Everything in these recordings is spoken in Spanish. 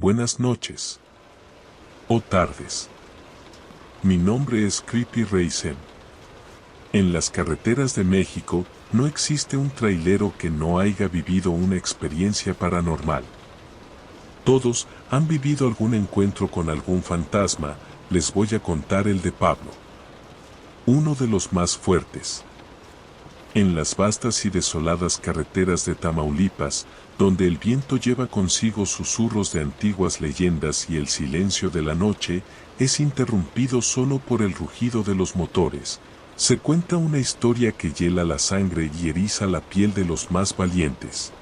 buenas noches. O tardes. Mi nombre es Creepy Racing. En las carreteras de México, no existe un trailero que no haya vivido una experiencia paranormal. Todos han vivido algún encuentro con algún fantasma. Les voy a contar el de Pablo. Uno de los más fuertes. En las vastas y desoladas carreteras de Tamaulipas, donde el viento lleva consigo susurros de antiguas leyendas y el silencio de la noche es interrumpido solo por el rugido de los motores, se cuenta una historia que hiela la sangre y eriza la piel de los más valientes.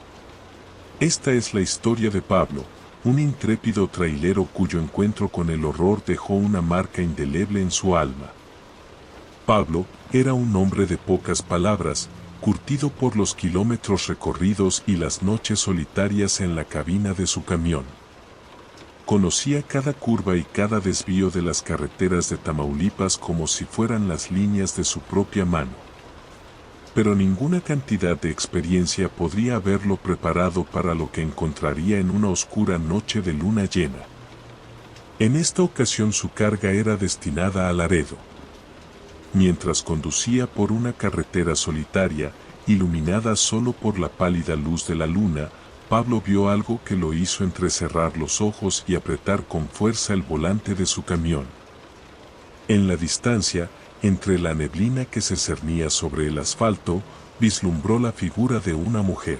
Esta es la historia de Pablo, un intrépido trailero cuyo encuentro con el horror dejó una marca indeleble en su alma. Pablo era un hombre de pocas palabras, curtido por los kilómetros recorridos y las noches solitarias en la cabina de su camión. Conocía cada curva y cada desvío de las carreteras de Tamaulipas como si fueran las líneas de su propia mano. Pero ninguna cantidad de experiencia podría haberlo preparado para lo que encontraría en una oscura noche de luna llena. En esta ocasión su carga era destinada a Laredo. Mientras conducía por una carretera solitaria, iluminada solo por la pálida luz de la luna, Pablo vio algo que lo hizo entrecerrar los ojos y apretar con fuerza el volante de su camión. En la distancia, entre la neblina que se cernía sobre el asfalto, vislumbró la figura de una mujer.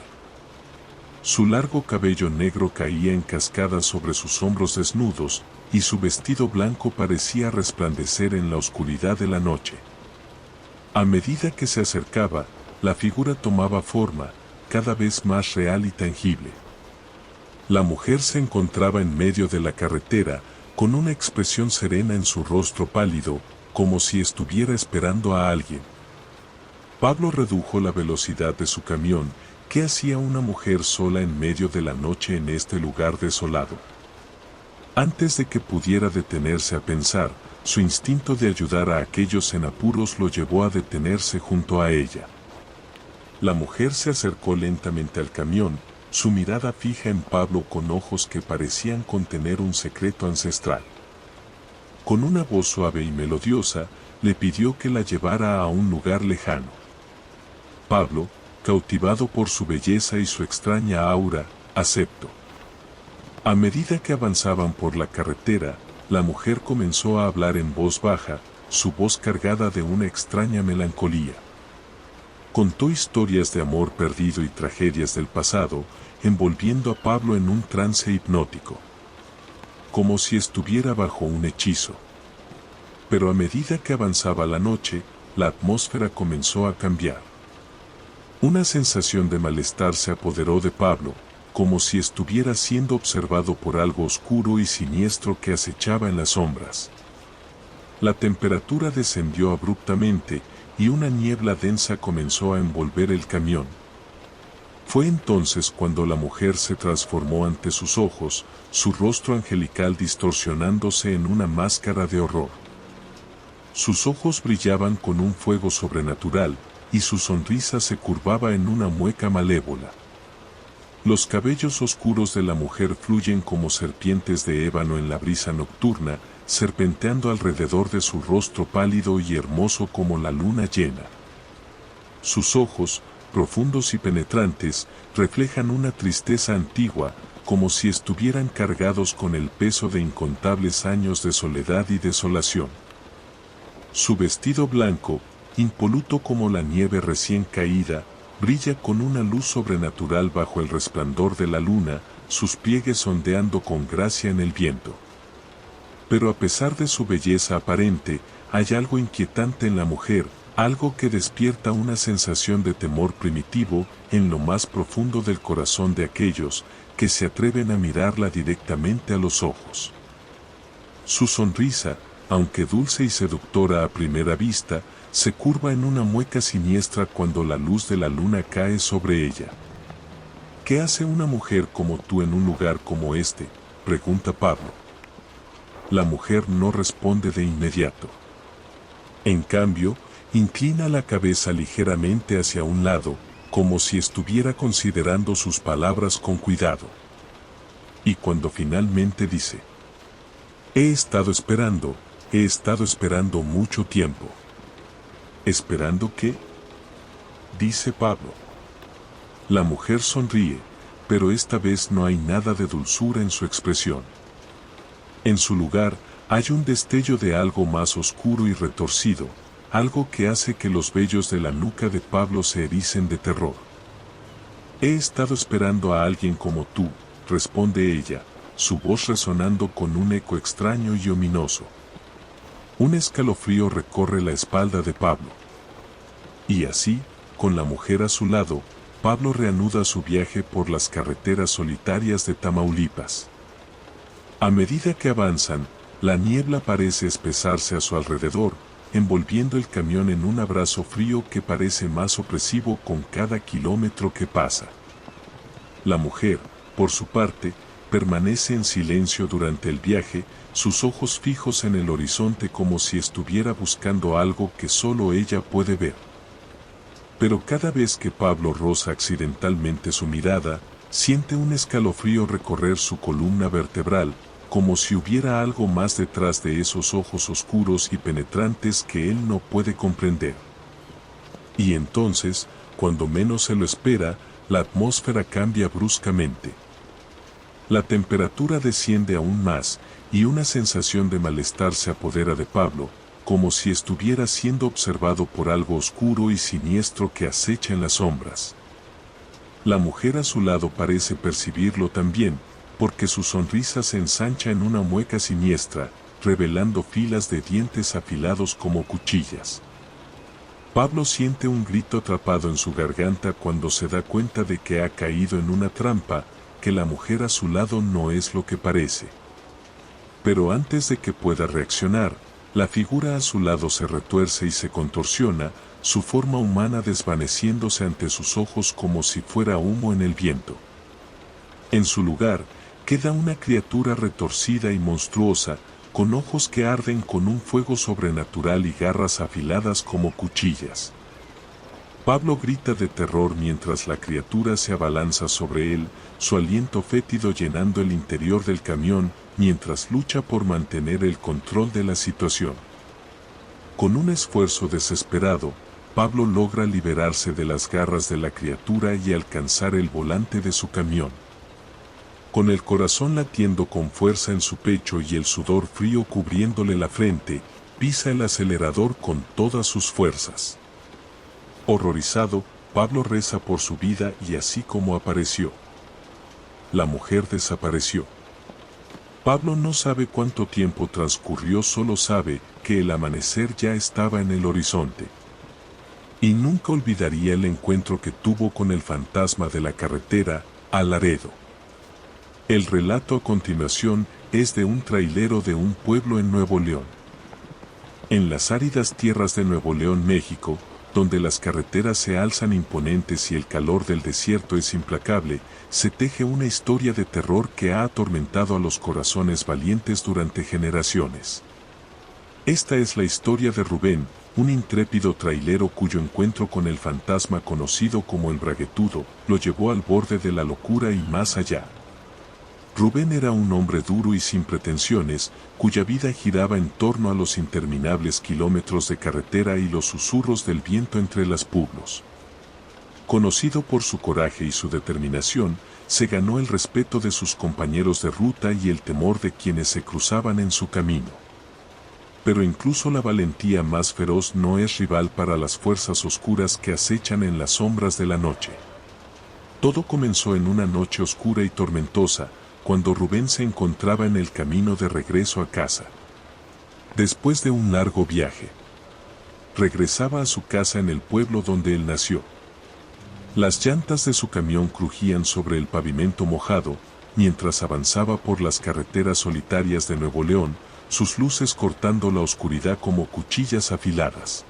Su largo cabello negro caía en cascadas sobre sus hombros desnudos, y su vestido blanco parecía resplandecer en la oscuridad de la noche. A medida que se acercaba, la figura tomaba forma, cada vez más real y tangible. La mujer se encontraba en medio de la carretera, con una expresión serena en su rostro pálido, como si estuviera esperando a alguien. Pablo redujo la velocidad de su camión. ¿Qué hacía una mujer sola en medio de la noche en este lugar desolado? Antes de que pudiera detenerse a pensar, su instinto de ayudar a aquellos en apuros lo llevó a detenerse junto a ella. La mujer se acercó lentamente al camión, su mirada fija en Pablo con ojos que parecían contener un secreto ancestral. Con una voz suave y melodiosa, le pidió que la llevara a un lugar lejano. Pablo, cautivado por su belleza y su extraña aura, aceptó. A medida que avanzaban por la carretera, la mujer comenzó a hablar en voz baja, su voz cargada de una extraña melancolía. Contó historias de amor perdido y tragedias del pasado, envolviendo a Pablo en un trance hipnótico. Como si estuviera bajo un hechizo. Pero a medida que avanzaba la noche, la atmósfera comenzó a cambiar. Una sensación de malestar se apoderó de Pablo, como si estuviera siendo observado por algo oscuro y siniestro que acechaba en las sombras. La temperatura descendió abruptamente, y una niebla densa comenzó a envolver el camión. Fue entonces cuando la mujer se transformó ante sus ojos, su rostro angelical distorsionándose en una máscara de horror. Sus ojos brillaban con un fuego sobrenatural, y su sonrisa se curvaba en una mueca malévola. Los cabellos oscuros de la mujer fluyen como serpientes de ébano en la brisa nocturna, serpenteando alrededor de su rostro pálido y hermoso como la luna llena. Sus ojos, profundos y penetrantes, reflejan una tristeza antigua, como si estuvieran cargados con el peso de incontables años de soledad y desolación. Su vestido blanco, impoluto como la nieve recién caída, brilla con una luz sobrenatural bajo el resplandor de la luna, sus pliegues ondeando con gracia en el viento. Pero a pesar de su belleza aparente, hay algo inquietante en la mujer, algo que despierta una sensación de temor primitivo en lo más profundo del corazón de aquellos que se atreven a mirarla directamente a los ojos. Su sonrisa, aunque dulce y seductora a primera vista, se curva en una mueca siniestra cuando la luz de la luna cae sobre ella. ¿Qué hace una mujer como tú en un lugar como este?, pregunta Pablo. La mujer no responde de inmediato. En cambio, inclina la cabeza ligeramente hacia un lado, como si estuviera considerando sus palabras con cuidado. Y cuando finalmente dice, he estado esperando mucho tiempo. ¿Esperando qué? Dice Pablo. La mujer sonríe, pero esta vez no hay nada de dulzura en su expresión. En su lugar, hay un destello de algo más oscuro y retorcido, algo que hace que los vellos de la nuca de Pablo se ericen de terror. He estado esperando a alguien como tú, responde ella, su voz resonando con un eco extraño y ominoso. Un escalofrío recorre la espalda de Pablo. Y así, con la mujer a su lado, Pablo reanuda su viaje por las carreteras solitarias de Tamaulipas. A medida que avanzan, la niebla parece espesarse a su alrededor, envolviendo el camión en un abrazo frío que parece más opresivo con cada kilómetro que pasa. La mujer, por su parte, permanece en silencio durante el viaje, sus ojos fijos en el horizonte como si estuviera buscando algo que solo ella puede ver. Pero cada vez que Pablo roza accidentalmente su mirada, siente un escalofrío recorrer su columna vertebral, como si hubiera algo más detrás de esos ojos oscuros y penetrantes que él no puede comprender. Y entonces, cuando menos se lo espera, la atmósfera cambia bruscamente. La temperatura desciende aún más, y una sensación de malestar se apodera de Pablo, como si estuviera siendo observado por algo oscuro y siniestro que acecha en las sombras. La mujer a su lado parece percibirlo también, porque su sonrisa se ensancha en una mueca siniestra, revelando filas de dientes afilados como cuchillas. Pablo siente un grito atrapado en su garganta cuando se da cuenta de que ha caído en una trampa, que la mujer a su lado no es lo que parece. Pero antes de que pueda reaccionar, la figura a su lado se retuerce y se contorsiona, su forma humana desvaneciéndose ante sus ojos como si fuera humo en el viento. En su lugar, queda una criatura retorcida y monstruosa, con ojos que arden con un fuego sobrenatural y garras afiladas como cuchillas. Pablo grita de terror mientras la criatura se abalanza sobre él, su aliento fétido llenando el interior del camión, mientras lucha por mantener el control de la situación. Con un esfuerzo desesperado, Pablo logra liberarse de las garras de la criatura y alcanzar el volante de su camión. Con el corazón latiendo con fuerza en su pecho y el sudor frío cubriéndole la frente, pisa el acelerador con todas sus fuerzas. Horrorizado, Pablo reza por su vida y así como apareció. La mujer desapareció. Pablo no sabe cuánto tiempo transcurrió, solo sabe que el amanecer ya estaba en el horizonte. Y nunca olvidaría el encuentro que tuvo con el fantasma de la carretera, a Laredo. El relato a continuación es de un trailero de un pueblo en Nuevo León. En las áridas tierras de Nuevo León, México, donde las carreteras se alzan imponentes y el calor del desierto es implacable, se teje una historia de terror que ha atormentado a los corazones valientes durante generaciones. Esta es la historia de Rubén, un intrépido trailero cuyo encuentro con el fantasma conocido como el Braguetudo, lo llevó al borde de la locura y más allá. Rubén era un hombre duro y sin pretensiones, cuya vida giraba en torno a los interminables kilómetros de carretera y los susurros del viento entre las pueblos. Conocido por su coraje y su determinación, se ganó el respeto de sus compañeros de ruta y el temor de quienes se cruzaban en su camino. Pero incluso la valentía más feroz no es rival para las fuerzas oscuras que acechan en las sombras de la noche. Todo comenzó en una noche oscura y tormentosa, cuando Rubén se encontraba en el camino de regreso a casa. Después de un largo viaje, regresaba a su casa en el pueblo donde él nació. Las llantas de su camión crujían sobre el pavimento mojado, mientras avanzaba por las carreteras solitarias de Nuevo León, sus luces cortando la oscuridad como cuchillas afiladas.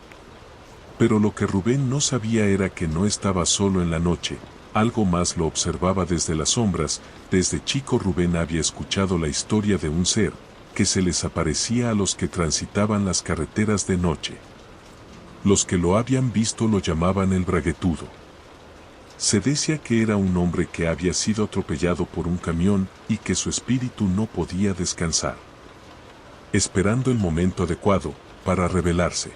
Pero lo que Rubén no sabía era que no estaba solo en la noche. Algo más lo observaba desde las sombras. Desde chico Rubén había escuchado la historia de un ser que se les aparecía a los que transitaban las carreteras de noche. Los que lo habían visto lo llamaban el Braguetudo. Se decía que era un hombre que había sido atropellado por un camión y que su espíritu no podía descansar, esperando el momento adecuado para rebelarse.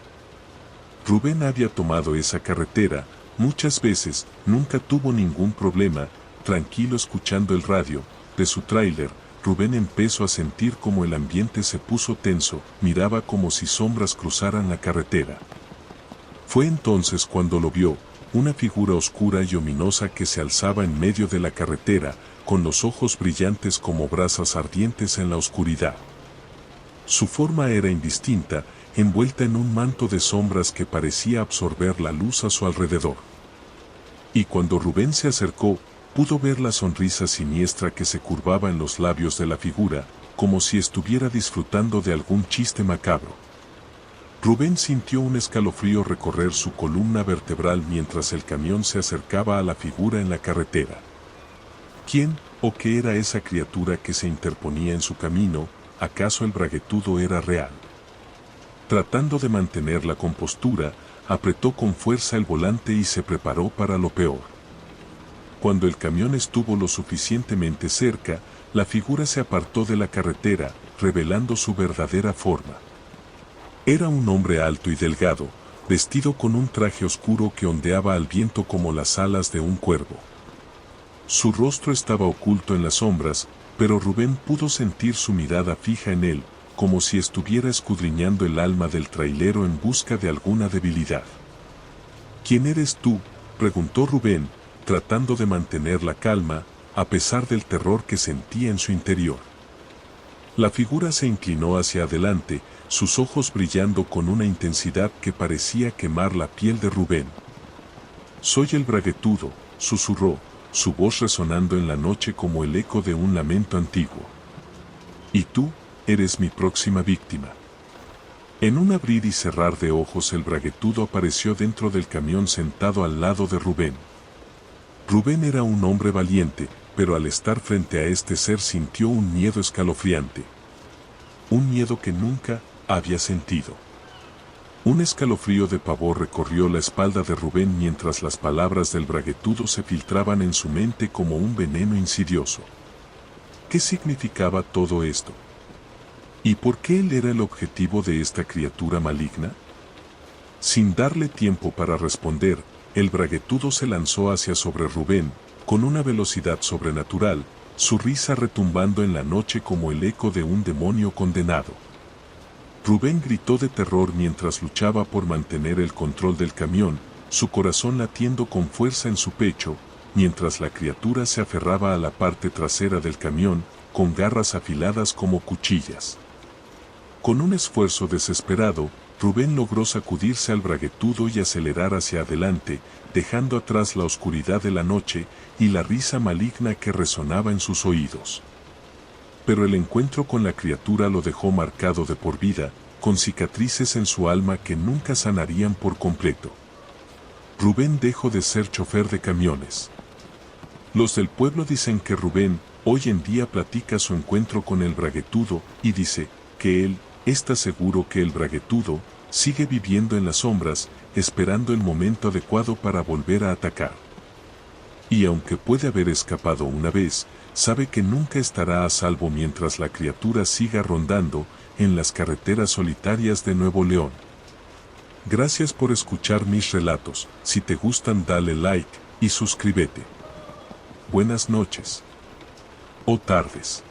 Rubén había tomado esa carretera muchas veces, nunca tuvo ningún problema, tranquilo escuchando el radio de su tráiler. Rubén empezó a sentir como el ambiente se puso tenso, miraba como si sombras cruzaran la carretera. Fue entonces cuando lo vio, una figura oscura y ominosa que se alzaba en medio de la carretera, con los ojos brillantes como brasas ardientes en la oscuridad. Su forma era indistinta, envuelta en un manto de sombras que parecía absorber la luz a su alrededor. Y cuando Rubén se acercó, pudo ver la sonrisa siniestra que se curvaba en los labios de la figura, como si estuviera disfrutando de algún chiste macabro. Rubén sintió un escalofrío recorrer su columna vertebral mientras el camión se acercaba a la figura en la carretera. ¿Quién o qué era esa criatura que se interponía en su camino? ¿Acaso el braguetudo era real? Tratando de mantener la compostura, apretó con fuerza el volante y se preparó para lo peor. Cuando el camión estuvo lo suficientemente cerca, la figura se apartó de la carretera, revelando su verdadera forma. Era un hombre alto y delgado, vestido con un traje oscuro que ondeaba al viento como las alas de un cuervo. Su rostro estaba oculto en las sombras, pero Rubén pudo sentir su mirada fija en él, como si estuviera escudriñando el alma del trailero en busca de alguna debilidad. ¿Quién eres tú?, preguntó Rubén, tratando de mantener la calma, a pesar del terror que sentía en su interior. La figura se inclinó hacia adelante, sus ojos brillando con una intensidad que parecía quemar la piel de Rubén. «Soy el braguetudo», susurró, su voz resonando en la noche como el eco de un lamento antiguo. «Y tú eres mi próxima víctima». En un abrir y cerrar de ojos el braguetudo apareció dentro del camión sentado al lado de Rubén. Rubén era un hombre valiente, pero al estar frente a este ser sintió un miedo escalofriante. Un miedo que nunca había sentido. Un escalofrío de pavor recorrió la espalda de Rubén mientras las palabras del braguetudo se filtraban en su mente como un veneno insidioso. ¿Qué significaba todo esto? ¿Y por qué él era el objetivo de esta criatura maligna? Sin darle tiempo para responder, el braguetudo se lanzó hacia sobre Rubén, con una velocidad sobrenatural, su risa retumbando en la noche como el eco de un demonio condenado. Rubén gritó de terror mientras luchaba por mantener el control del camión, su corazón latiendo con fuerza en su pecho, mientras la criatura se aferraba a la parte trasera del camión, con garras afiladas como cuchillas. Con un esfuerzo desesperado, Rubén logró sacudirse al braguetudo y acelerar hacia adelante, dejando atrás la oscuridad de la noche y la risa maligna que resonaba en sus oídos. Pero el encuentro con la criatura lo dejó marcado de por vida, con cicatrices en su alma que nunca sanarían por completo. Rubén dejó de ser chofer de camiones. Los del pueblo dicen que Rubén, hoy en día platica su encuentro con el braguetudo, y dice que él está seguro que el braguetudo sigue viviendo en las sombras, esperando el momento adecuado para volver a atacar. Y aunque puede haber escapado una vez, sabe que nunca estará a salvo mientras la criatura siga rondando en las carreteras solitarias de Nuevo León. Gracias por escuchar mis relatos. Si te gustan, dale like y suscríbete. Buenas noches o tardes.